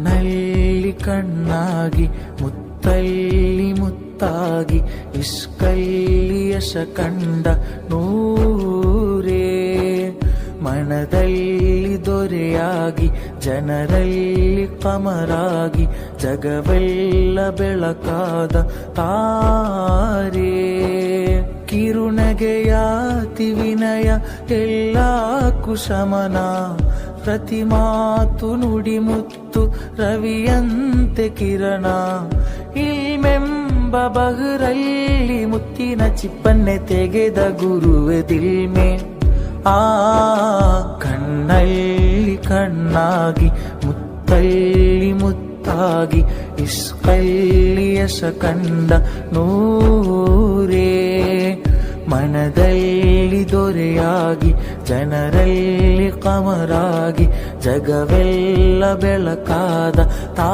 ಕಣ್ಣಲ್ಲಿ ಕಣ್ಣಾಗಿ ಮುತ್ತಲ್ಲಿ ಮುತ್ತಾಗಿ ಇಸ್ಕಲ್ಲಿ ಯಶ ಕಂಡ ನೂರೇ ಮನದಲ್ಲಿ ದೊರೆಯಾಗಿ ಜನರಲ್ಲಿ ಕಮರಾಗಿ ಜಗವೆಲ್ಲ ಬೆಳಕಾದ ತಾರೆ ಕಿರುನಗೆಯಾತಿ ವಿನಯ ಎಲ್ಲ ಕುಶಮನ ಪ್ರತಿ ಮಾತು ನುಡಿ ಮುತ್ತು ರವಿಯಂತೆ ಕಿರಣ ಇಲ್ಮೆಂಬ ಬಹರಲ್ಲಿ ಮುತ್ತಿನ ಚಿಪ್ಪನ್ನೆ ತೆಗೆದ ಗುರುವೆ ದಿಲ್ಮೆ ಆ ಕಣ್ಣಲ್ಲಿ ಕಣ್ಣಾಗಿ ಮುತ್ತಲ್ಲಿ ಮುತ್ತಾಗಿ ಇಸ್ಕಲ್ಲಿ ಯಶ ಕಂಡ ನೂರೇ ಮನದಲ್ಲಿ ದೊರೆಯಾಗಿ ಜನರಲ್ಲಿ ಕಮರಾಗಿ ಜಗವೆಲ್ಲ ಬೆಳಕಾದ ತಾ